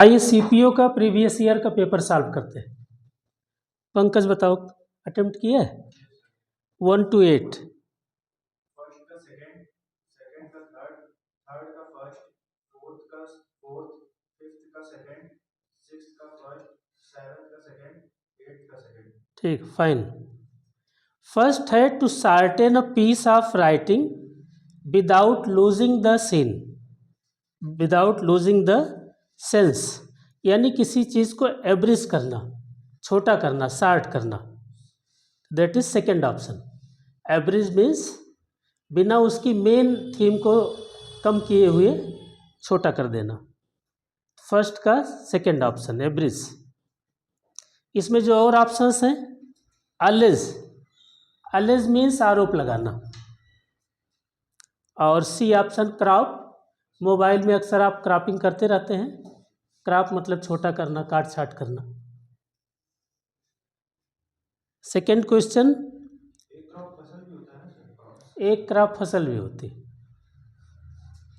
आइए सीपीओ का previous year का पेपर सॉल्व करते हैं। पंकज बताओ, अटेम्प्ट किया है? 1 to 8। फर्स्ट का सेकंड, सेकंड का थर्ड, थर्ड का फर्स्ट, फोर्थ का फोर्थ, फिफ्थ का सेकंड, सिक्स्थ का फर्स्ट, सेवंथ का सेकंड, एट्थ का सेकंड। ठीक, फाइन। फर्स्ट है to shorten a piece of writing without losing the scene, without losing the sense, यानी किसी चीज को एब्रिज करना, छोटा करना, शार्ट करना। That is second option. Abridge means बिना उसकी मेन थीम को कम किए हुए छोटा कर देना। फर्स्ट का सेकेंड ऑप्शन एब्रिज। इसमें जो और ऑप्शंस हैं, अलेज, अलेज मीन्स आरोप लगाना, और सी ऑप्शन क्रॉप। मोबाइल में अक्सर आप क्रॉपिंग करते रहते हैं, क्रॉप मतलब छोटा करना, काट छाट करना। सेकेंड क्वेश्चन, एक क्रॉप फसल भी होता है ना सर? एक क्रॉप फसल भी होती।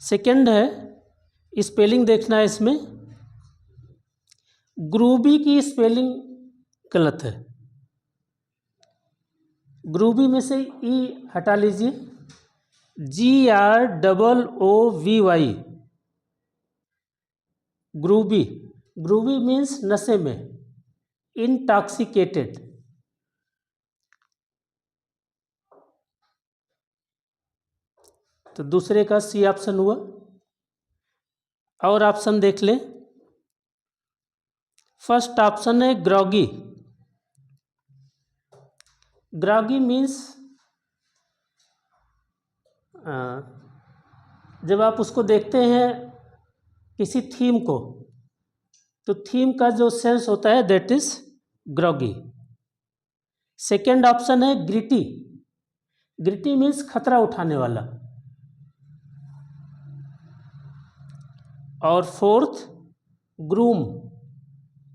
सेकेंड है, स्पेलिंग देखना है इसमें। ग्रूबी की स्पेलिंग गलत है। ग्रूबी में से ई हटा लीजिए, GROOVY, ग्रूबी। ग्रूबी मीन्स नशे में, इंटॉक्सिकेटेड। तो दूसरे का सी ऑप्शन हुआ। और ऑप्शन देख लें। फर्स्ट ऑप्शन है ग्रॉगी। ग्रॉगी मीन्स जब आप उसको देखते हैं किसी थीम को, तो थीम का जो सेंस होता है that is groggy. Second option है ग्रिटी। ग्रिटी मीन्स खतरा उठाने वाला। और फोर्थ ग्रूम,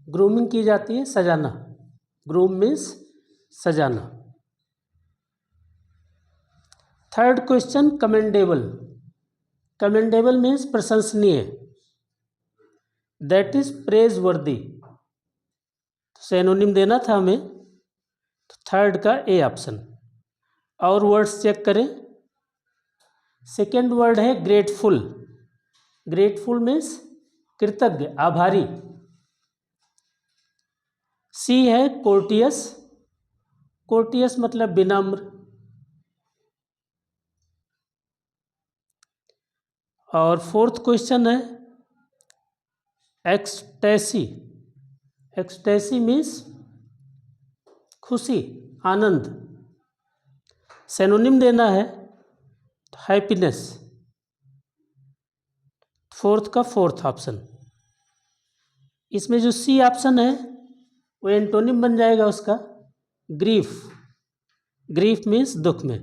ग्रूमिंग की जाती है, सजाना। ग्रूम मीन्स सजाना। Third question commendable. Commendable means प्रशंसनीय, दैट इज प्रेज वर्दी। सिनोनिम देना था हमें, तो थर्ड का ए ऑप्शन। और वर्ड्स चेक करें। सेकेंड वर्ड है ग्रेटफुल। ग्रेटफुल मीन्स कृतज्ञ, आभारी। सी है कोर्टियस। कोर्टियस मतलब विनम्र। और फोर्थ क्वेश्चन है एक्सटेसी। एक्सटेसी मीन्स खुशी, आनंद। सिनोनिम देना है हैप्पीनेस। फोर्थ का फोर्थ ऑप्शन। इसमें जो सी ऑप्शन है वो एंटोनिम बन जाएगा उसका, ग्रीफ। ग्रीफ मीन्स दुख में।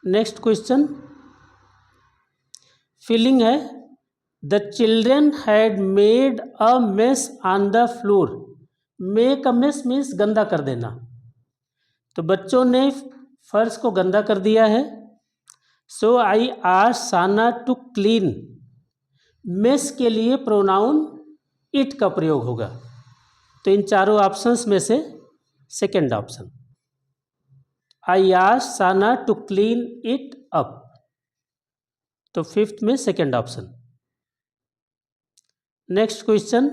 नेक्स्ट क्वेश्चन फीलिंग है the children had made a mess on the floor. Make a mess means गंदा कर देना। तो बच्चों ने फर्श को गंदा कर दिया है। So I asked Sana to clean. Mess के लिए प्रोनाउन इट का प्रयोग होगा। तो इन चारों ऑप्शंस में से second option, I asked Sana to clean it up. तो फिफ्थ में second option. Next question,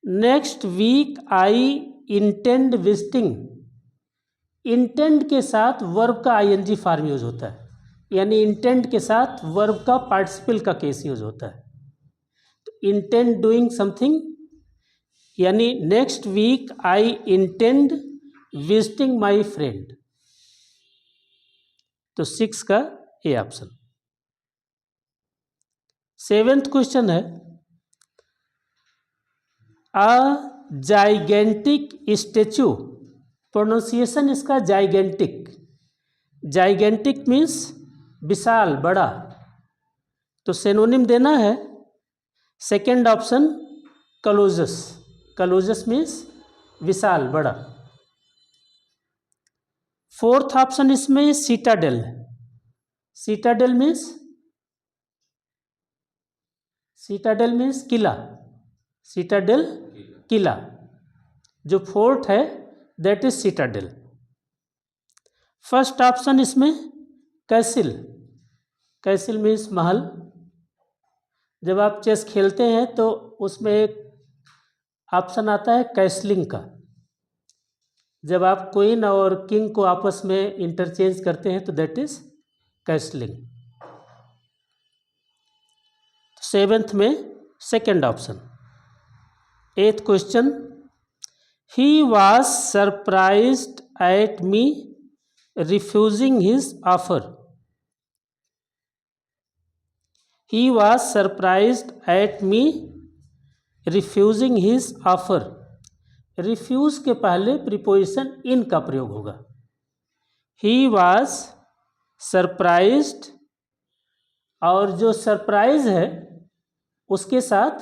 next week I intend visiting. Intend के साथ वर्ब का आईएनजी फॉर्म यूज होता है, यानी इंटेंड के साथ वर्ब का पार्टिसिपल का केस यूज होता है। तो इंटेंड डूइंग समथिंग, यानी next week I intend visiting my friend. तो 6 का ए ऑप्शन। सेवेंथ क्वेश्चन है अ जाइगेंटिक स्टेचू। प्रोनाउंसिएशन इसका जाइगेंटिक। जाइगेंटिक मीन्स विशाल, बड़ा। तो सिनोनिम देना है second option colossus. Colossus means विशाल, बड़ा। फोर्थ ऑप्शन इसमें सीटाडेल है। सीटाडेल मीन्स सिटाडेल मीन्स किला, सिटाडेल किला, जो फोर्ट है that is citadel. First option इसमें कैसिल, कैसिल मीन्स महल। जब आप चेस खेलते हैं तो उसमें एक ऑप्शन आता है कैसलिंग का, जब आप क्वीन और किंग को आपस में इंटरचेंज करते हैं तो दैट इज कैसलिंग। सेवेंथ में second option. Eighth question, he was surprised at me refusing his offer. He was surprised at me refusing his offer. Refuse के पहले प्रीपोजिशन इन का प्रयोग होगा। ही वॉज सरप्राइज्ड, और जो सरप्राइज है उसके साथ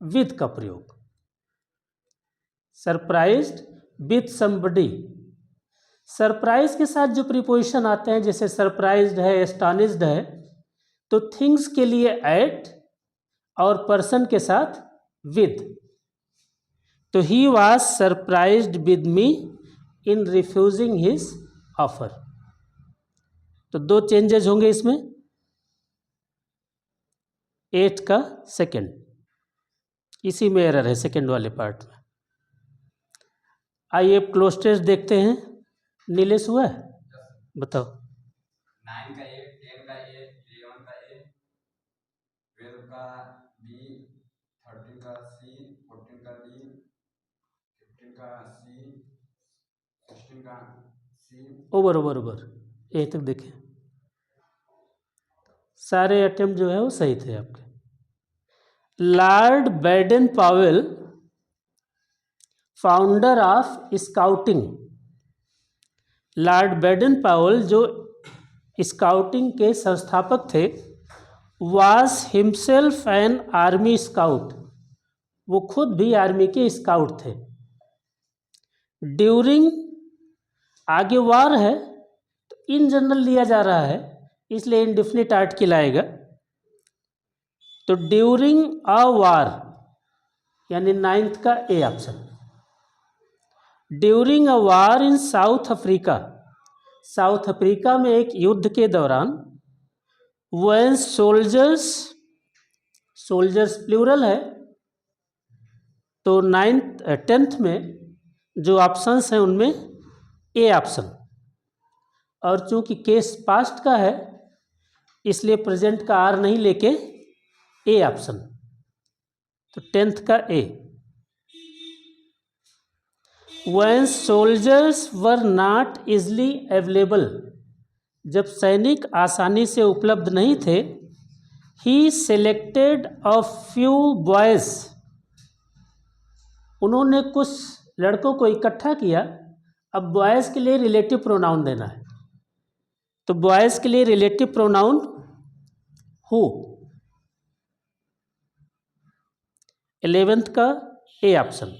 विद का प्रयोग, सरप्राइज्ड विथ समबडी। सरप्राइज के साथ जो प्रीपोजिशन आते हैं जैसे सरप्राइज्ड है, एस्टॉनिश्ड है, तो थिंग्स के लिए एट और पर्सन के साथ विद। तो ही was surprised with me in refusing his offer. तो दो चेंजेज होंगे इसमें, 8 का सेकंड, इसी में एरर है सेकंड वाले पार्ट में। आइए क्लोज टेस्ट देखते हैं। नीलेश हुआ है, बताओ। 9 का ए, 10 का ए, 11 का ए, 12 का बी, 13 का सी, 14 का डी, 15 का सी, 16 का सी। ओवर ओवर ओवर यहीं तक देखें, सारे अटेम्प्ट जो है वो सही थे आपके। Lord Baden Powell, founder of scouting. Lord Baden Powell जो स्काउटिंग के संस्थापक थे, was himself an army scout, वो खुद भी आर्मी के स्काउट थे। ड्यूरिंग, आगे वार है तो इन जनरल लिया जा रहा है इसलिए इंडेफिनिट आर्टिकल आएगा। तो ड्यूरिंग अ वार यानी 9th का A option. During a war in south Africa, south Africa में एक युद्ध के दौरान, व्हेन सोल्जर्स, सोल्जर्स प्लूरल है तो 10th में जो ऑप्शंस हैं उनमें ए ऑप्शन, और चूंकि केस पास्ट का है इसलिए प्रेजेंट का आर नहीं लेके ए ऑप्शन, तो 10th का A. When soldiers were not easily available, जब सैनिक आसानी से उपलब्ध नहीं थे, he selected a few boys, उन्होंने कुछ लड़कों को इकट्ठा किया। अब बॉयज के लिए रिलेटिव प्रोनाउन देना है, तो बॉयज के लिए रिलेटिव प्रोनाउन हु। 11th का A option.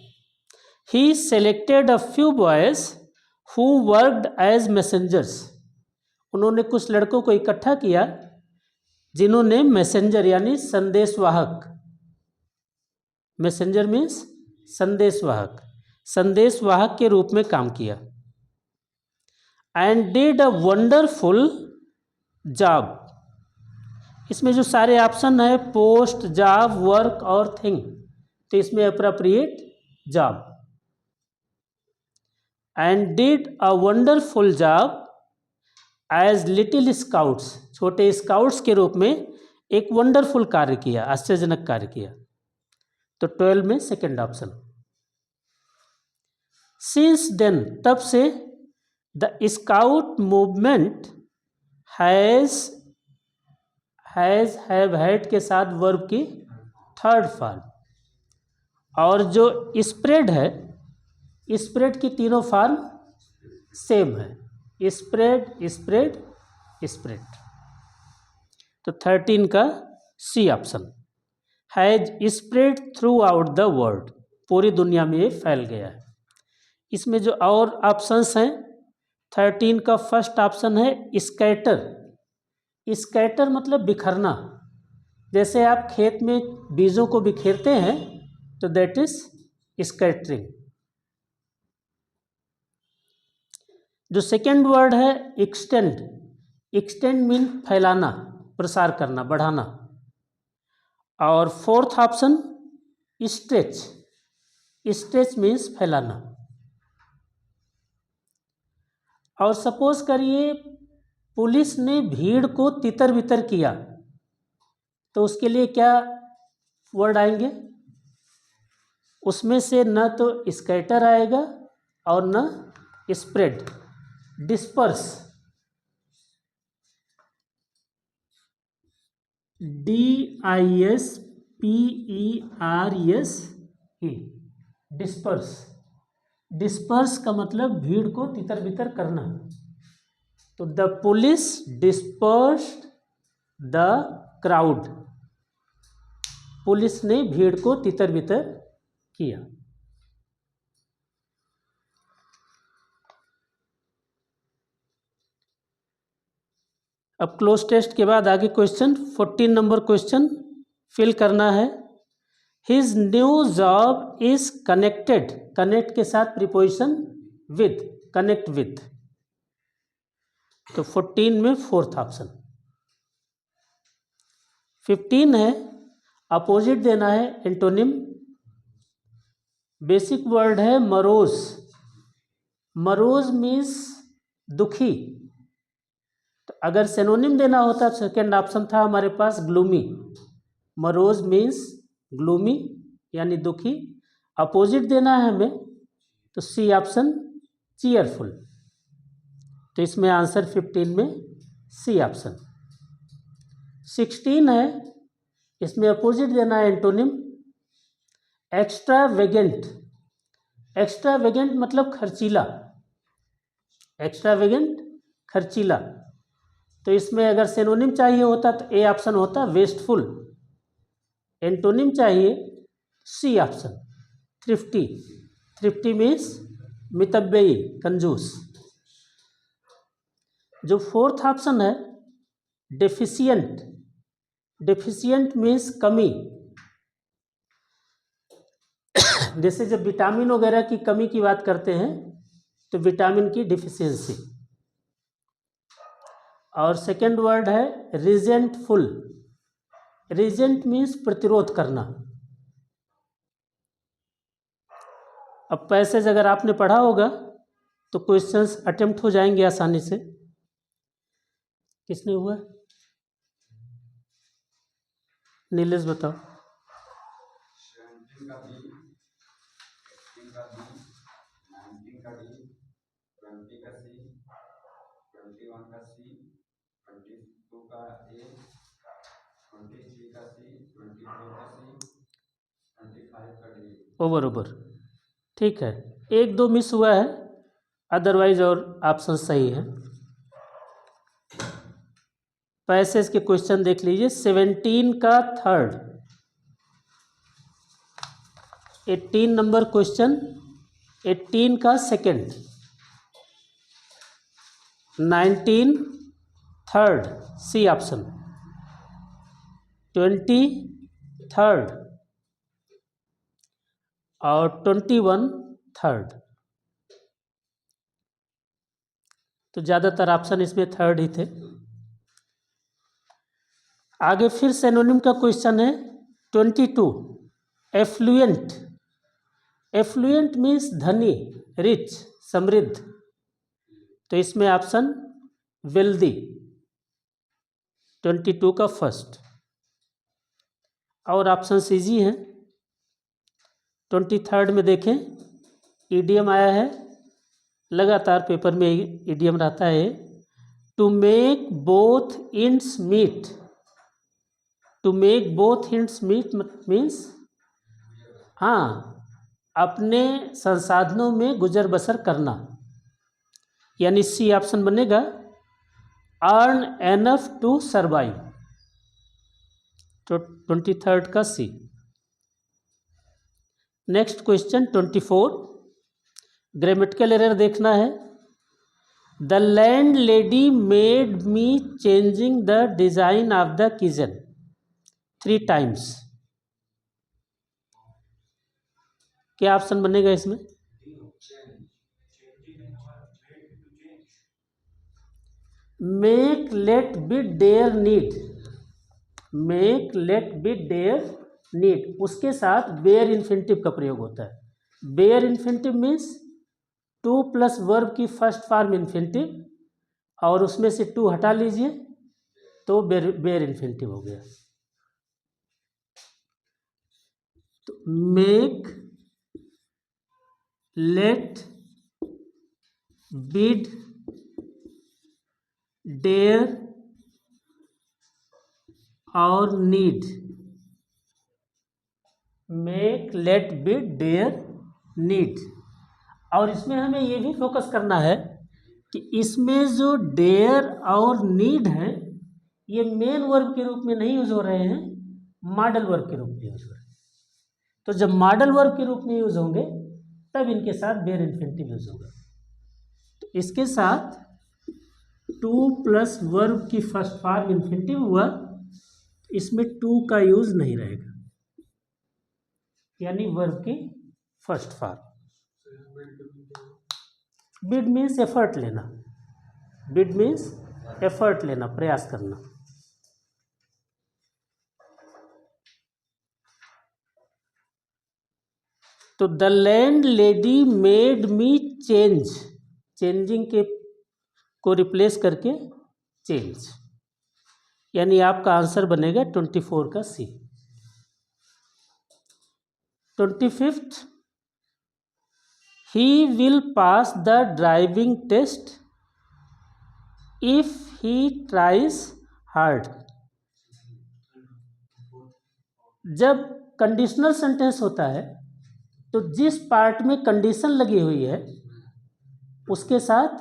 He selected a few boys who worked as messengers, उन्होंने कुछ लड़कों को इकट्ठा किया जिन्होंने मैसेंजर यानी संदेशवाहक, मैसेंजर मीन्स संदेशवाहक, संदेशवाहक के रूप में काम किया। And did a wonderful job, इसमें जो सारे ऑप्शन है पोस्ट, जॉब, वर्क और थिंग, तो इसमें appropriate job. And did a wonderful job as little scouts, छोटे स्काउट्स के रूप में एक वंडरफुल कार्य किया, आश्चर्यजनक कार्य किया। तो 12 में सेकंड ऑप्शन। सिंस देन, तब से, the scout movement has have had के साथ वर्ब की थर्ड फॉर्म, और जो स्प्रेड है, स्प्रेड की तीनों फॉर्म सेम है, स्प्रेड स्प्रेड स्प्रेड। तो 13 का C option, has spread throughout the world, पूरी दुनिया में ये फैल गया है। इसमें जो और ऑप्शंस हैं, 13 का फर्स्ट ऑप्शन है स्कैटर। स्कैटर मतलब बिखरना, जैसे आप खेत में बीजों को बिखेरते हैं तो दैट इज स्कैटरिंग। जो सेकेंड वर्ड है एक्सटेंड, एक्सटेंड मीन फैलाना, प्रसार करना, बढ़ाना। और fourth option stretch, stretch means फैलाना। और सपोज करिए पुलिस ने भीड़ को तितर बितर किया, तो उसके लिए क्या वर्ड आएंगे? उसमें से न तो स्कैटर आएगा और न spread, disperse, DISPERS, disperse. Disperse का मतलब भीड़ को तितर बितर करना। तो the police dispersed the crowd, police ने भीड़ को तितर बितर किया। अब क्लोज टेस्ट के बाद आगे क्वेश्चन 14 नंबर क्वेश्चन फिल करना है। His new job is connected, connect के साथ प्रीपोजिशन विद, कनेक्ट विद। तो 14 में फोर्थ ऑप्शन। 15 है अपोजिट देना है, एंटोनिम। बेसिक वर्ड है मरोज, मरोज मीन्स दुखी। तो अगर सिनोनिम देना होता तो सेकेंड ऑप्शन था हमारे पास ग्लूमी, मरोज मीन्स ग्लूमी यानी दुखी। अपोजिट देना है हमें तो सी ऑप्शन चीयरफुल। तो इसमें आंसर 15 में सी ऑप्शन। 16 है, इसमें अपोजिट देना है एंटोनिम एक्स्ट्रावेगेंट। एक्स्ट्रावेगेंट मतलब खर्चीला, एक्स्ट्रावेगेंट खर्चीला। तो इसमें अगर सिनोनिम चाहिए होता तो ए ऑप्शन होता वेस्टफुल, एंटोनिम चाहिए C option thrifty. Thrifty means मितव्ययी, कंजूस। जो फोर्थ ऑप्शन है डेफिशिएंट, डेफिशिएंट मीन्स कमी। जैसे जब विटामिन वगैरह की कमी की बात करते हैं तो विटामिन की डिफिशियंसी। और सेकेंड वर्ड है रिजेंटफुल, रिजेंट मीन्स प्रतिरोध करना। अब पैसेज अगर आपने पढ़ा होगा तो क्वेश्चंस अटेम्प्ट हो जाएंगे आसानी से। किसने हुआ? नीलेश बताओ। 17 का बी, 18 का बी, 19 का डी, 20 का सी, 21 का सी, 22 का ए, 23 का सी, 24 का सी, 25 का डी। ओवर ठीक है, एक दो मिस हुआ है, अदरवाइज और ऑप्शन सही है। पैसेज के क्वेश्चन देख लीजिए। 17 का थर्ड, 18 नंबर क्वेश्चन 18 का second, 19 third C option, 20 third और 21 थर्ड। तो ज़्यादातर ऑप्शन इसमें थर्ड ही थे। आगे फिर सिनोनिम का क्वेश्चन है 22 एफ्लुएंट। एफ्लुएंट मीन्स धनी, रिच, समृद्ध। तो इसमें ऑप्शन वेल्दी, 22 का फर्स्ट। और ऑप्शन इजी है। 23rd में देखें ईडीएम आया है, लगातार पेपर में ईडीएम रहता है। To make both ends meet, to make both ends meet means हाँ, अपने संसाधनों में गुजर बसर करना, यानी सी ऑप्शन बनेगा अर्न एनफ टू सर्वाइव। तो 23rd का C. Next question 24, grammatical error देखना है। The landlady made me changing the design of the kitchen 3 times. क्या ऑप्शन बनेगा इसमें? Make, let, be, dare, need. Make, let, be, dare, need, उसके साथ bear infinitive का प्रयोग होता है। Bare infinitive means 2 plus verb की फर्स्ट फॉर्म इन्फिनिटिव और उसमें से 2 हटा लीजिए तो बेयर इन्फिनिटिव हो गया। तो मेक, लेट, बिड, डेयर और need. Make, let, bid, dare, need. और इसमें हमें ये भी फोकस करना है कि इसमें जो डेयर और नीड है ये मेन वर्ब के रूप में नहीं यूज हो रहे हैं, मॉडल वर्ब के रूप में यूज हो रहे हैं। तो जब मॉडल वर्ब के रूप में यूज होंगे तब इनके साथ बेयर इन्फिनिटिव यूज होगा। तो इसके साथ 2 प्लस वर्ब की फर्स्ट फॉर्म इन्फिनिटिव हुआ, इसमें 2 का यूज नहीं रहेगा, यानी वर्ब की first form. Bid means effort लेना, बिड मीन्स एफर्ट लेना, प्रयास करना। तो the landlady made me change, changing के को रिप्लेस करके चेंज, यानी आपका आंसर बनेगा 24 का सी। 25th, he will pass the driving test if he tries hard। जब कंडीशनल सेंटेंस होता है तो जिस पार्ट में कंडीशन लगी हुई है उसके साथ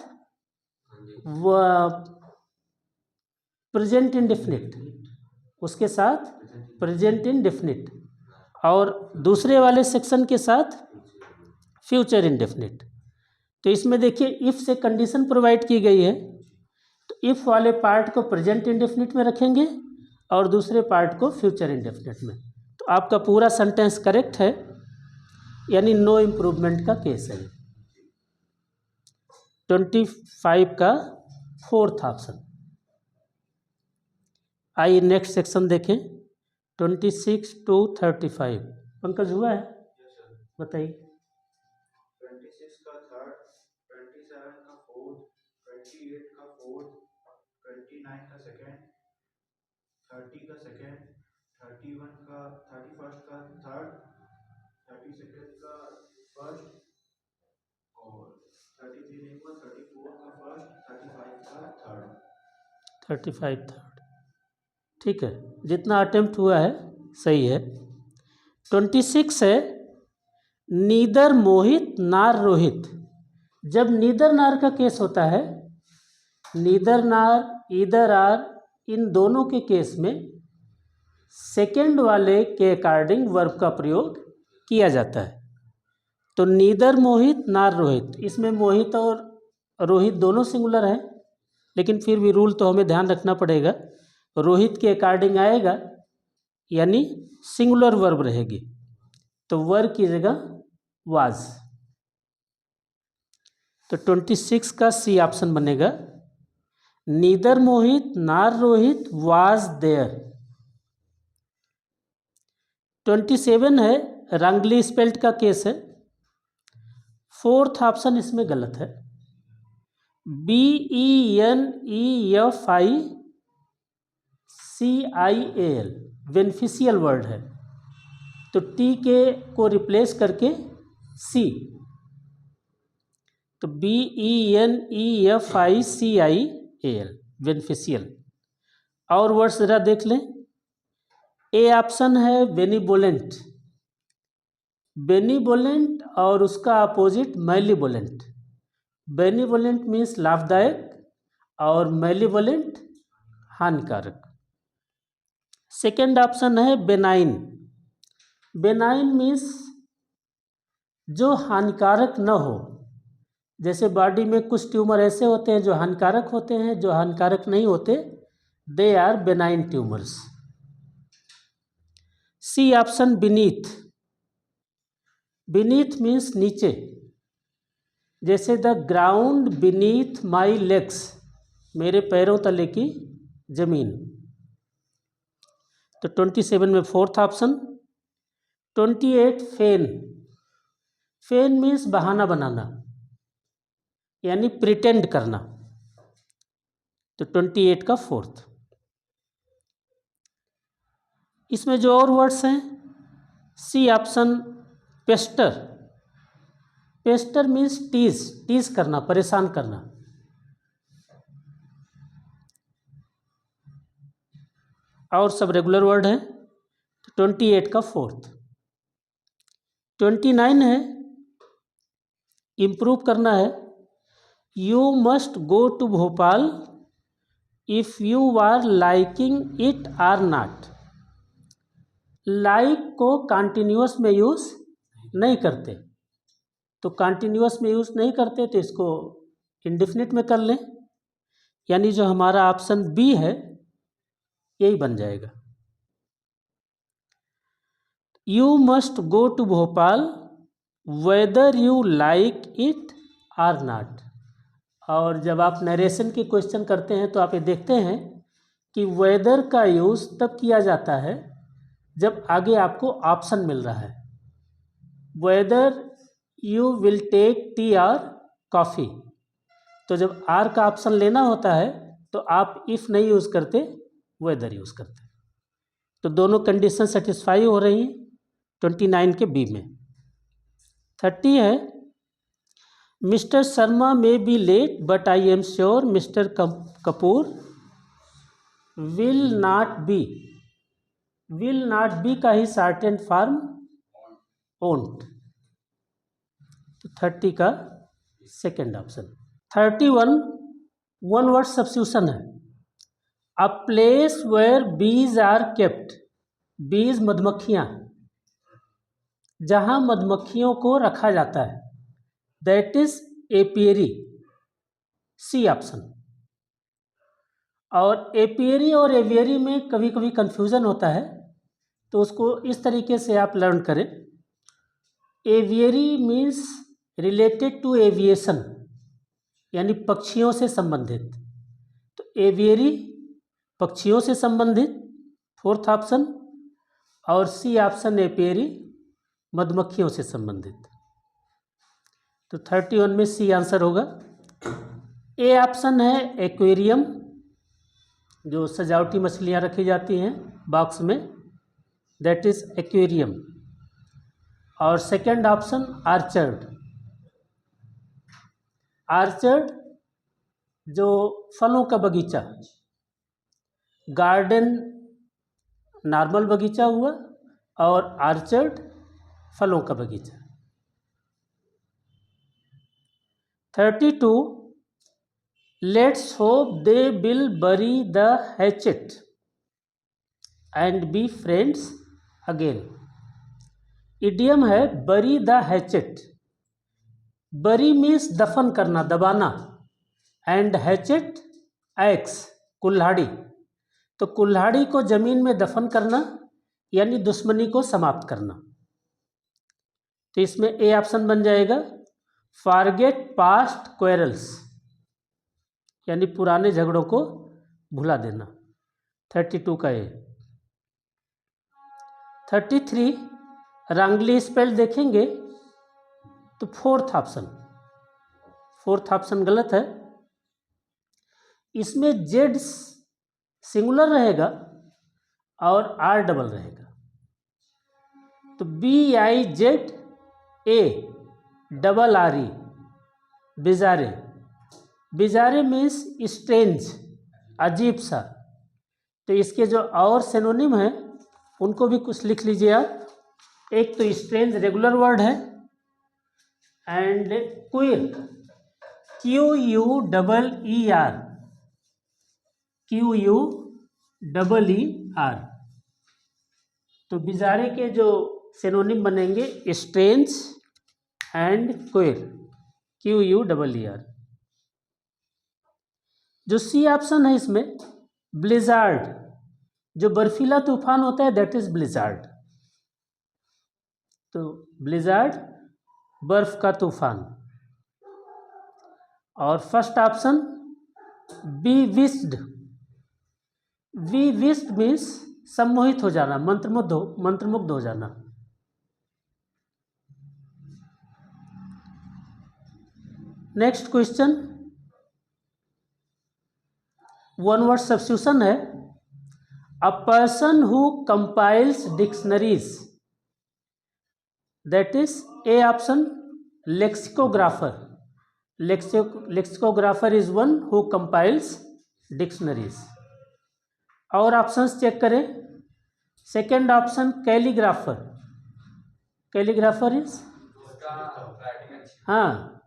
प्रेजेंट इंडेफिनिट, उसके साथ प्रेजेंट इंडेफिनिट और दूसरे वाले सेक्शन के साथ फ्यूचर इंडेफिनिट। तो इसमें देखिए इफ से कंडीशन प्रोवाइड की गई है तो इफ वाले पार्ट को प्रेजेंट इंडेफिनिट में रखेंगे और दूसरे पार्ट को फ्यूचर इंडेफिनिट में। तो आपका पूरा सेंटेंस करेक्ट है, यानी नो इम्प्रूवमेंट का केस है। 25 का 4th ऑप्शन। आइए नेक्स्ट सेक्शन देखें, 26 to 35। पंकज हुआ है, बताइए। 26 का थर्ड, 27 का फोर्थ, 28 का फोर्थ, 29 का सेकेंड, 30 का सेकेंड, 31 का 31st का थर्ड, 32nd का फर्स्ट और 33 नहीं हुआ, 34 का फर्स्ट, 35 का थर्ड। 35 थर्ड, ठीक है, जितना अटेम्प्ट हुआ है सही है। 26 है नीदर मोहित नार रोहित। जब नीदर नार का केस होता है, नीदर नार ईदर आर, इन दोनों के केस में सेकेंड वाले के अकॉर्डिंग वर्ब का प्रयोग किया जाता है। तो नीदर मोहित नार रोहित, इसमें मोहित और रोहित दोनों सिंगुलर हैं, लेकिन फिर भी रूल तो हमें ध्यान रखना पड़ेगा, रोहित के अकॉर्डिंग आएगा यानी सिंगुलर वर्ब रहेगी, तो वर्ब की जगह वाज। तो 26 का सी ऑप्शन बनेगा, नीदर मोहित नार रोहित वाज देयर। 27 है रंगली स्पेल्ट का केस है, 4th ऑप्शन इसमें गलत है। BENEFICIAL बेनिफिशियल वर्ड है, तो टी के को रिप्लेस करके सी, तो BENEFICIAL बेनिफिशियल। और वर्ड्स जरा देख लें। ए ऑप्शन है बेनिवोलेंट, बेनिवोलेंट और उसका अपोजिट मैलिवोलेंट। बेनिवोलेंट मीन्स लाभदायक और मैलिवोलेंट हानिकारक। सेकेंड ऑप्शन है बेनाइन, बेनाइन मीन्स जो हानिकारक न हो, जैसे बॉडी में कुछ ट्यूमर ऐसे होते हैं जो हानिकारक होते हैं, जो हानिकारक नहीं होते, they are benign tumours. C option beneath. Beneath means नीचे, जैसे the ground beneath my legs, मेरे पैरों तले की जमीन. तो 27 में fourth option. 28 feign. Feign means बहाना बनाना, यानी प्रिटेंड करना. तो 28 का फोर्थ. इसमें जो और वर्ड्स हैं, C option pester. Pester means tease, tease करना, परेशान करना. और सब रेगुलर वर्ड हैं. 28 का फोर्थ. 29 है इम्प्रूव करना है. You must go to Bhopal if you are liking it or not. Like को कॉन्टिन्यूअस में यूज़ नहीं करते, तो कॉन्टिन्यूअस में यूज़ नहीं करते तो इसको इंडेफिनिट में कर लें, यानी जो हमारा ऑप्शन बी है यही बन जाएगा. You must go to Bhopal whether you like it or not. और जब आप नरेशन के क्वेश्चन करते हैं तो आप ये देखते हैं कि वेदर का यूज़ तब किया जाता है जब आगे आपको ऑप्शन मिल रहा है. Whether you will take tea or coffee, तो जब आर का ऑप्शन लेना होता है तो आप इफ़ नहीं यूज़ करते, वेदर यूज़ करते. तो दोनों कंडीशन सेटिस्फाई हो रही हैं 29 के बी में. 30 है mister Sharma may be late but I am sure mister Kapoor will not be. Will not be का ही शॉर्टेंड फॉर्म ओंट. तो 30 का second option. 31 one word substitution है. A place where bees are kept. Bees मधुमक्खियाँ, जहाँ मधुमक्खियों को रखा जाता है, that is apiary. C option. और एपियरी और एवियरी में कभी कभी कंफ्यूजन होता है, तो उसको इस तरीके से आप लर्न करें. Aviary means related to aviation, यानी पक्षियों से संबंधित. तो एवियरी पक्षियों से संबंधित, फोर्थ ऑप्शन. और सी ऑप्शन एपियरी मधुमक्खियों से संबंधित. तो 31 में सी आंसर होगा. ए ऑप्शन है एक्वेरियम, जो सजावटी मछलियाँ रखी जाती हैं बॉक्स में, दैट इज एक्वेरियम. और सेकंड ऑप्शन आर्चर्ड. आर्चर्ड जो फलों का बगीचा, गार्डन नॉर्मल बगीचा हुआ और आर्चर्ड फलों का बगीचा. 32 लेट्स होप दे विल बरी the hatchet and be friends again. Idiom है बरी द हैचेट. बरी मीन्स दफन करना, दबाना, एंड हैचेट एक्स, कुल्हाड़ी. तो कुल्हाड़ी को जमीन में दफन करना यानी दुश्मनी को समाप्त करना. तो इसमें ए ऑप्शन बन जाएगा फॉरगेट पास्ट क्वेरल्स, यानी पुराने झगड़ों को भुला देना. 32 का ए. 33 रंगली स्पेल देखेंगे तो फोर्थ ऑप्शन. फोर्थ ऑप्शन गलत है. इसमें जेड सिंगुलर रहेगा और आर डबल रहेगा. तो BIZARE double RE, बिजारे. बिजारे means strange, अजीब सा. तो इसके जो और सिनोनिम है उनको भी कुछ लिख लीजिए आप. एक तो स्ट्रेंज रेगुलर वर्ड है, एंड क्वीर QUEER, QUEER. तो बिजारे के जो सिनोनिम बनेंगे स्ट्रेंज एंड क्वेर, QUEER. जो सी ऑप्शन है इसमें ब्लिजार्ड, जो बर्फीला तूफान होता है दैट इज ब्लिजार्ड. तो ब्लिजार्ड बर्फ का तूफान। और first option bewitched. Bewitched means सम्मोहित हो जाना, मंत्रमुग्ध हो जाना। Next question, one word substitution है। A person who compiles dictionaries, that is A option lexicographer. Lexicographer is one who compiles dictionaries. और ऑप्शंस चेक करें। Second option calligrapher. Calligrapher is, उसका राइटिंग अच्छी हाँ,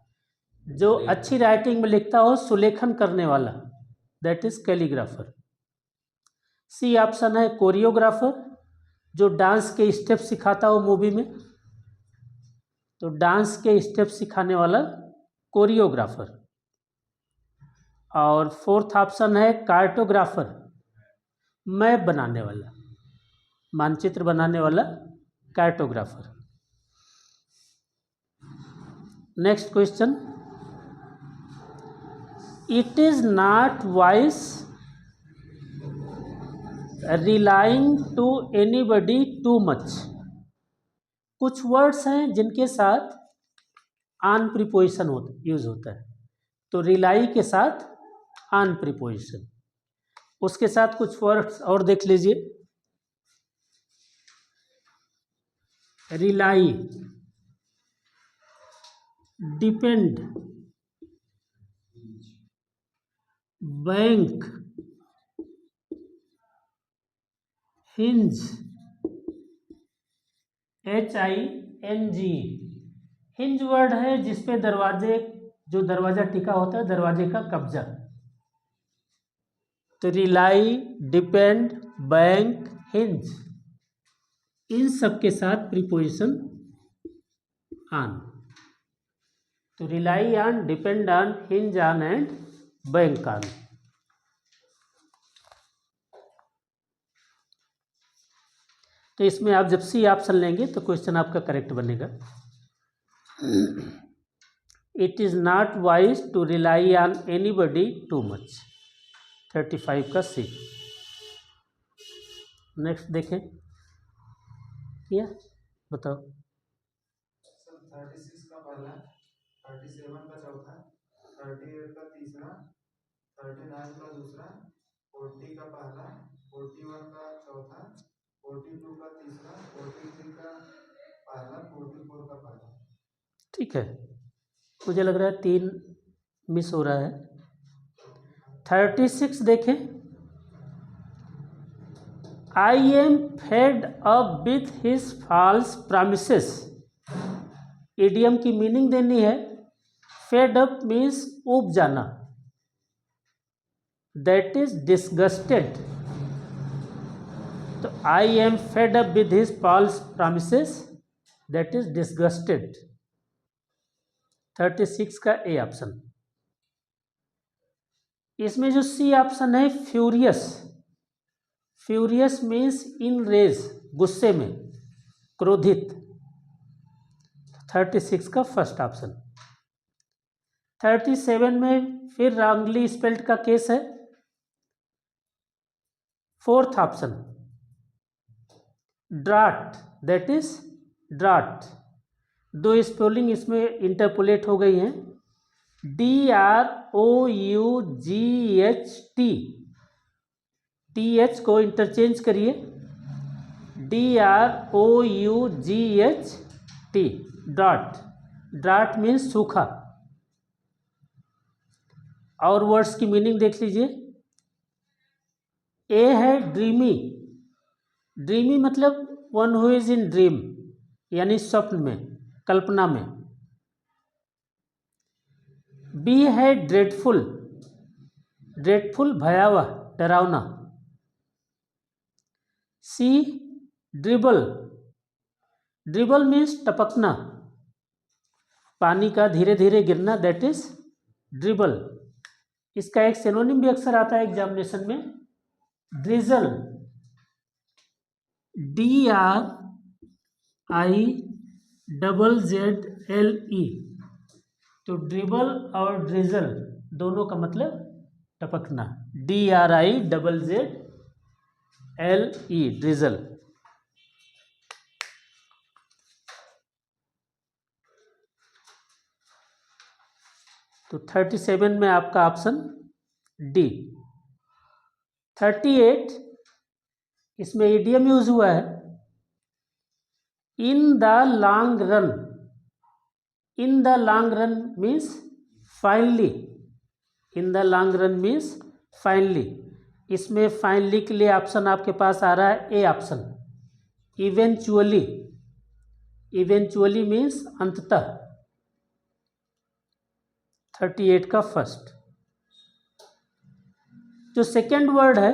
जो अच्छी राइटिंग में लिखता हो, सुलेखन करने वाला, that is calligrapher. C option है कोरियोग्राफर, जो डांस के स्टेप सिखाता हो मूवी में, तो डांस के स्टेप सिखाने वाला कोरियोग्राफर। और फोर्थ ऑप्शन है कार्टोग्राफर, मैप बनाने वाला, मानचित्र बनाने वाला cartographer. Next question, it is not wise relying to anybody too much. कुछ वर्ड्स हैं जिनके साथ ऑन प्रीपोजिशन यूज होता है, तो रिलाई के साथ ऑन प्रीपोजिशन। उसके साथ कुछ वर्ड्स और देख लीजिए। Rely, depend, bank, hinge, HING। Hinge word है जिसपे दरवाजे, जो दरवाजा टिका होता है, दरवाजे का कब्जा। तो रिलाई, डिपेंड, बैंक, हिंज, इन सब के साथ प्रीपोजिशन ऑन। तो rely on, depend on, hinge on and bank on. तो इसमें आप जब सी ऑप्शन लेंगे तो क्वेश्चन आपका करेक्ट बनेगा। It is not wise to rely on anybody too much, 35 का सी। नेक्स्ट देखें, क्या बताओ। 36 का पहला, 37 का चौथा, 38 का तीसरा, 39 का दूसरा, 40 का पहला, 41 का चौथा, 42 का तीसरा, 43 का पहला, 44 का पहला। ठीक है, मुझे लग रहा है 3 मिस हो रहा है। 36 देखें। I am fed up with his false promises. Idiom की मीनिंग देनी है। फेड अप मीन्स ऊब जाना, दैट इज डिसगस्टेड। तो I am fed up with his false promises, that is disgusted. 36 का ए ऑप्शन। इसमें जो सी ऑप्शन है furious. Furious means in rage, गुस्से में, क्रोधित। 36 का फर्स्ट ऑप्शन। 37 में फिर रॉन्गली स्पेल्ड का केस है। Fourth option drought, that is drought. दो स्पेलिंग इसमें इंटरपोलेट हो गई हैं, DROUGHT। TH को इंटरचेंज करिए, DROUGHT, ड्राट। ड्राट मीन्स सूखा। और वर्ड्स की मीनिंग देख लीजिए। ए है ड्रीमी। ड्रीमी मतलब one who is in dream, यानी स्वप्न में, कल्पना में। बी है ड्रेडफुल। ड्रेडफुल भयावह, डरावना। सी ड्रिबल। ड्रिबल मीन्स टपकना, पानी का धीरे धीरे गिरना, दैट इज ड्रिबल। इसका एक सिनोनिम भी अक्सर आता है एग्जामिनेशन में, drizzle. DRIZZLE, double Z L E. तो ड्रिबल और ड्रिजल दोनों का मतलब टपकना, DRIZZLE, ड्रिजल। तो 37 में आपका ऑप्शन डी। 38, इसमें इडियम यूज हुआ है, in the long run. In the long run means finally. In the long run means finally. इसमें फाइनली के लिए ऑप्शन आपके पास आ रहा है A option, eventually. Eventually means अंततः। 38 का फर्स्ट। जो सेकेंड वर्ड है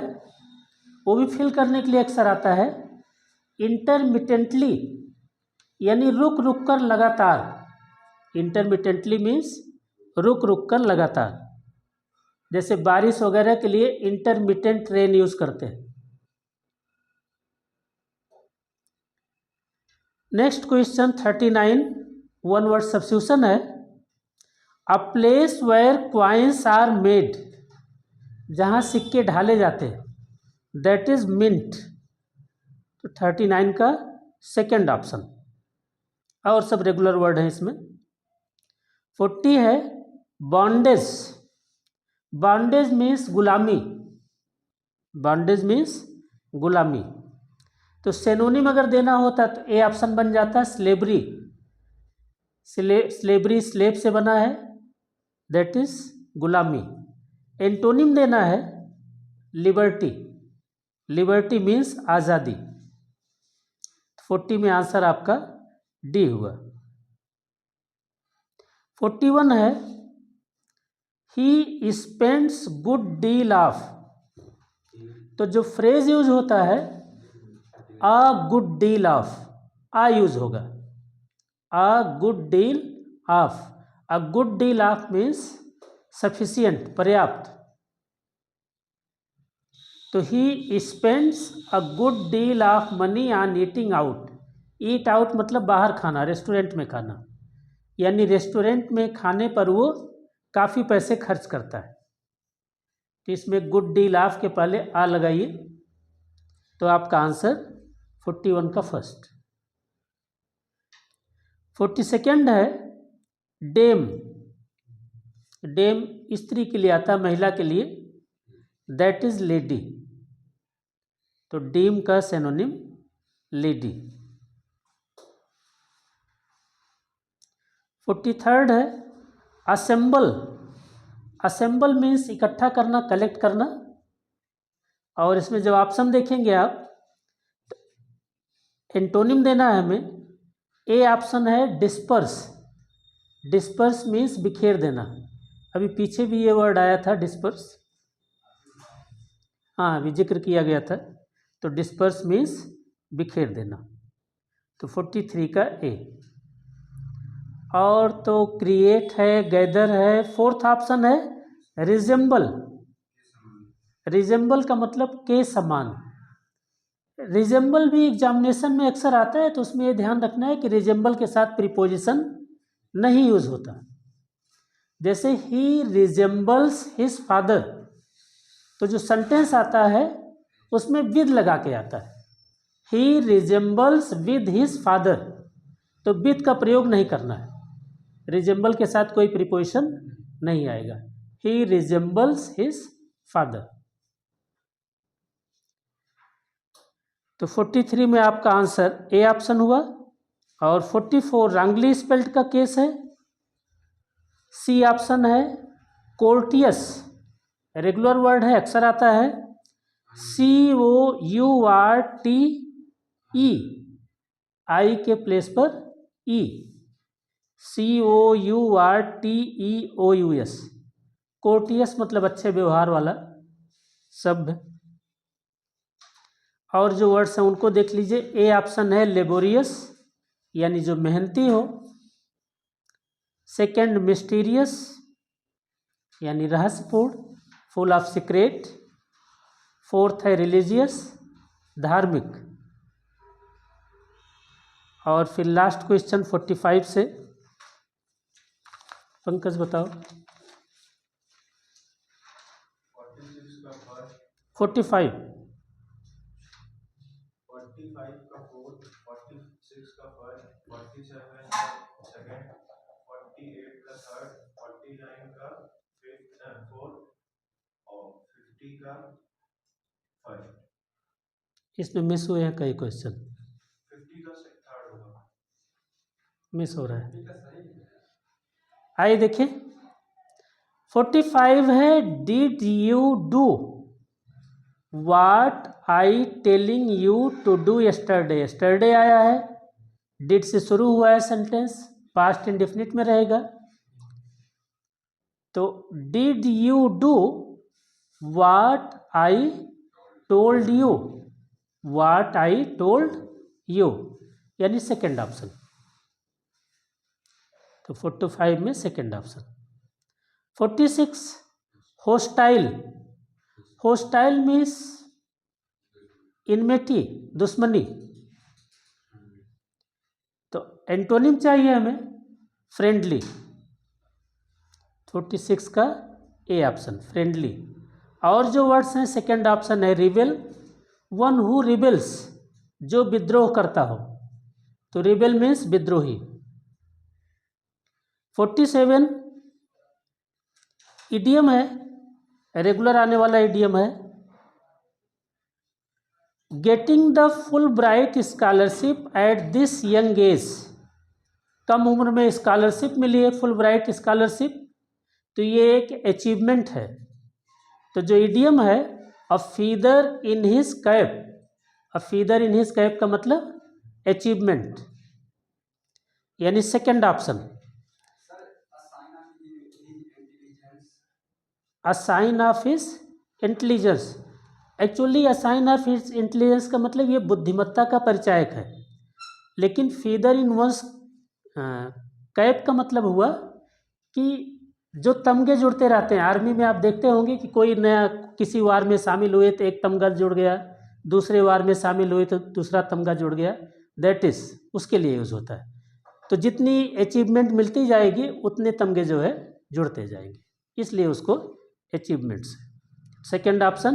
वो भी फिल करने के लिए अक्सर आता है, इंटरमिटेंटली, यानी रुक रुक कर लगातार। इंटरमिटेंटली मीन्स रुक रुक कर लगातार। जैसे बारिश वगैरह के लिए इंटरमिटेंट रेन यूज करते हैं। Next question 39, one word substitution है। A place where coins are made, जहाँ सिक्के ढाले जाते हैं, दैट इज मिंट। तो 39 का सेकेंड ऑप्शन, और सब रेगुलर वर्ड है इसमें। 40 है बॉन्डेज। बॉन्डेज मीन्स गुलामी। बॉन्डेज मीन्स गुलामी। तो सिनोनिम अगर देना होता तो ए ऑप्शन बन जाता स्लेवरी। स्लेवरी स्लेव से बना है, दैट इज गुलामी। एंटोनिम देना है लिबर्टी। लिबर्टी मीन्स आज़ादी। 40 में आंसर आपका डी हुआ। 41 है he spends good deal of. तो जो फ्रेज यूज होता है a good deal of, a use होगा, a good deal of. A good deal of means sufficient, पर्याप्त। तो he spends a good deal of money on eating out. Eat out मतलब बाहर खाना, रेस्टोरेंट में खाना, यानी रेस्टोरेंट में खाने पर वो काफ़ी पैसे खर्च करता है। तो इसमें गुड डील ऑफ के पहले आ लगाइए, तो आपका आंसर 41 का फर्स्ट। 42 है डेम। डेम स्त्री के लिए आता है, महिला के लिए, दैट इज लेडी। तो डेम का सिनोनिम लेडी। 43 है असेंबल। असेंबल मीन्स इकट्ठा करना, कलेक्ट करना। और इसमें जब ऑप्शन देखेंगे आप, एंटोनिम देना है हमें। ए ऑप्शन है डिस्पर्स। डिस्पर्स मीन्स बिखेर देना। अभी पीछे भी ये वर्ड आया था डिस्पर्स, हाँ अभी जिक्र किया गया था। तो डिस्पर्स मीन्स बिखेर देना। तो 43 का ए। और तो क्रिएट है, गैदर है। फोर्थ ऑप्शन है रिजेंबल। रिजेंबल का मतलब के समान। रिजेंबल भी एग्जामिनेशन में अक्सर आता है, तो उसमें ये ध्यान रखना है कि रिजेंबल के साथ प्रीपोजिशन नहीं यूज होता। जैसे ही रिजेंबल्स हिज फादर, तो जो सेंटेंस आता है उसमें विद लगा के आता है। ही रिजेंबल्स विद हिज फादर, तो विद का प्रयोग नहीं करना है। रिजेंबल के साथ कोई प्रीपोजिशन नहीं आएगा। ही रिजेंबल्स हिज फादर। तो 43 में आपका आंसर ए ऑप्शन हुआ। और 44 रॉन्गली स्पेल्ड का केस है, सी ऑप्शन है कोर्टियस। रेगुलर वर्ड है, अक्सर आता है, COURTE, आई के प्लेस पर ई, COURTEOUS। कोर्टियस मतलब अच्छे व्यवहार वाला शब्द। और जो वर्ड्स हैं उनको देख लीजिए। ए ऑप्शन है लेबोरियस, यानी जो मेहनती हो। सेकंड मिस्टीरियस, यानी रहस्यपूर्ण, फुल ऑफ सीक्रेट। फोर्थ है रिलीजियस, धार्मिक। और फिर लास्ट क्वेश्चन 45 से। पंकज बताओ। 46 का फर्स्ट, 45 45 का फोर्थ, 46 का फर्स्ट, 47 का सेकंड, 48 का थर्ड, 49 का फोर्थ और 50 का फर्स्ट। इसमें मिस हुए हैं कई क्वेश्चन, 50 का थर्ड होगा। मिस हो रहा है। ठीक है, सही है। आइए देखिए 45 है, did you do what I telling you to do yesterday. Yesterday आया है, डिड से शुरू हुआ है सेंटेंस, पास्ट इंडेफिनिट में रहेगा। तो did you do what I told you, what I told you, यानी सेकेंड ऑप्शन। तो 45 में second option. 46 hostile. Hostile means enmity, दुश्मनी। तो एंटोनिम चाहिए हमें, फ्रेंडली। 46 का ए ऑप्शन फ्रेंडली। और जो वर्ड्स हैं सेकेंड ऑप्शन है रिबेल, वन हु रिबेल्स, जो विद्रोह करता हो। तो रिबेल मीन्स विद्रोही। 47 इडियम है, रेगुलर आने वाला इडियम है। Getting the Fulbright scholarship at this young age, कम उम्र में स्कॉलरशिप मिली है, फुल ब्राइट स्कॉलरशिप। तो ये एक अचीवमेंट है। तो जो इडियम है a feather in his cap, a feather in his cap का मतलब अचीवमेंट, यानी second option. Sir, a sign of his intelligence. Actually a sign of his intelligence का मतलब ये बुद्धिमत्ता का परिचायक है। लेकिन फीदर इन वंस कैप का मतलब हुआ कि जो तमगे जुड़ते रहते हैं। आर्मी में आप देखते होंगे कि कोई नया किसी वार में शामिल हुए तो एक तमगा जुड़ गया, दूसरे वार में शामिल हुए तो दूसरा तमगा जुड़ गया, दैट इज उसके लिए यूज होता है। तो जितनी अचीवमेंट मिलती जाएगी उतने तमगे जो है जुड़ते जाएंगे, इसलिए उसको achievements. Second option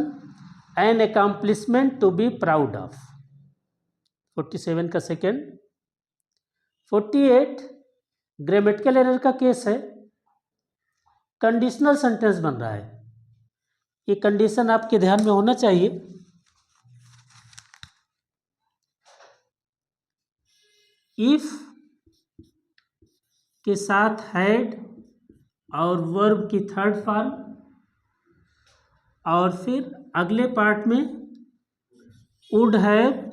an accomplishment to be proud of. 47 का सेकेंड। 48 ग्रामेटिकल एरर का केस है, कंडीशनल सेंटेंस बन रहा है। ये कंडीशन आपके ध्यान में होना चाहिए। इफ के साथ हैड और वर्ब की थर्ड फॉर्म, और फिर अगले पार्ट में वुड हैव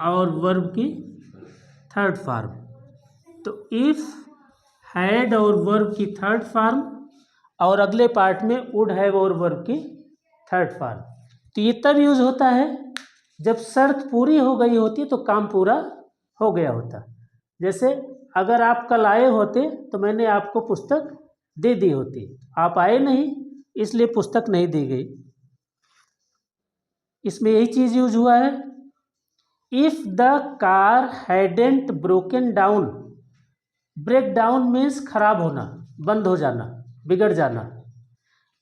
और वर्ब की थर्ड फॉर्म। तो इफ हैड और वर्ब की थर्ड फॉर्म और अगले पार्ट में वुड हैव और वर्ब की थर्ड फॉर्म। तो ये तब यूज होता है जब शर्त पूरी हो गई होती तो काम पूरा हो गया होता। जैसे अगर आप कल आए होते तो मैंने आपको पुस्तक दे दी होती, आप आए नहीं इसलिए पुस्तक नहीं दी गई। इसमें यही चीज यूज हुआ है। If the car hadn't broken down, break down means खराब होना, बंद हो जाना, बिगड़ जाना।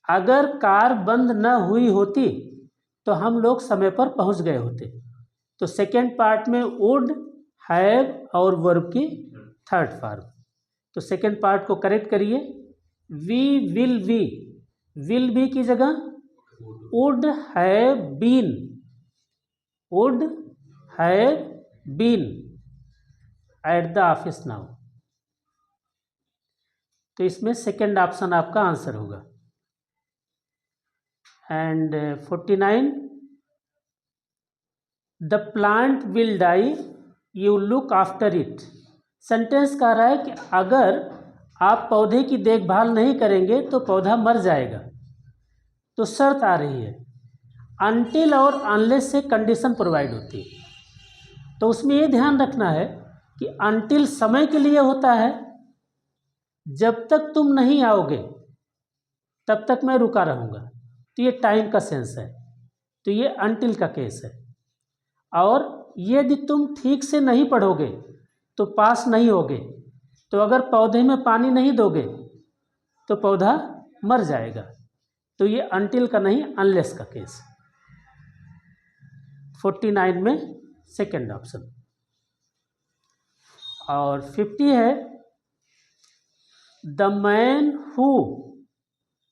अगर कार बंद न हुई होती तो हम लोग समय पर पहुंच गए होते। तो सेकेंड पार्ट में वुड हैव और वर्ब की थर्ड फॉर्म। तो सेकेंड पार्ट को करेक्ट करिए। वी विल बी की जगह would have been, would have been at the office now. तो इसमें सेकेंड ऑप्शन आपका आंसर होगा। And 49 the plant will die you look after it. Sentence कह रहा है कि अगर आप पौधे की देखभाल नहीं करेंगे तो पौधा मर जाएगा। तो शर्त आ रही है, अनटिल और अनलेस से कंडीशन प्रोवाइड होती है। तो उसमें ये ध्यान रखना है कि अनटिल समय के लिए होता है, जब तक तुम नहीं आओगे तब तक मैं रुका रहूँगा। तो ये टाइम का सेंस है, तो ये अनटिल का केस है। और यदि तुम ठीक से नहीं पढ़ोगे तो पास नहीं होगे। तो अगर पौधे में पानी नहीं दोगे तो पौधा मर जाएगा। तो ये अनटिल का नहीं, अनलेस का केस। 49 में सेकंड ऑप्शन। और 50 है, the man who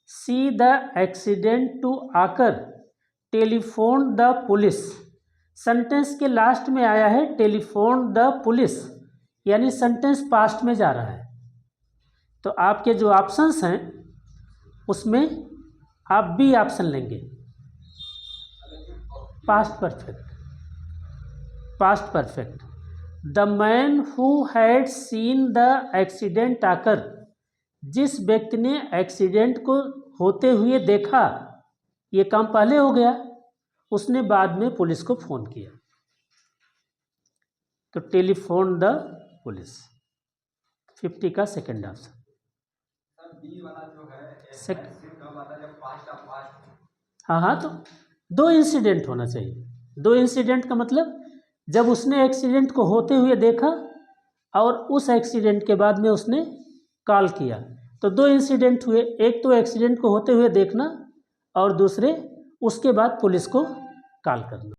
see the accident to आकर टेलीफोन द पुलिस। सेंटेंस के लास्ट में आया है टेलीफोन द पुलिस, यानी सेंटेंस पास्ट में जा रहा है। तो आपके जो ऑप्शंस हैं उसमें आप बी ऑप्शन लेंगे, past perfect. Past perfect. The man who had seen the accident आकर, जिस व्यक्ति ने एक्सीडेंट को होते हुए देखा, ये काम पहले हो गया, उसने बाद में पुलिस को फ़ोन किया। तो टेलीफोन द पुलिस 50 का सेकंड ऑप्शन। सर बी वाला जो है सेक- कब आता है जब पास्ट का पास्ट। हाँ, तो दो इंसिडेंट होना चाहिए। दो इंसिडेंट का मतलब जब उसने एक्सीडेंट को होते हुए देखा और उस एक्सीडेंट के बाद में उसने कॉल किया। तो दो इंसिडेंट हुए, एक तो एक्सीडेंट को होते हुए देखना और दूसरे उसके बाद पुलिस को कॉल करना।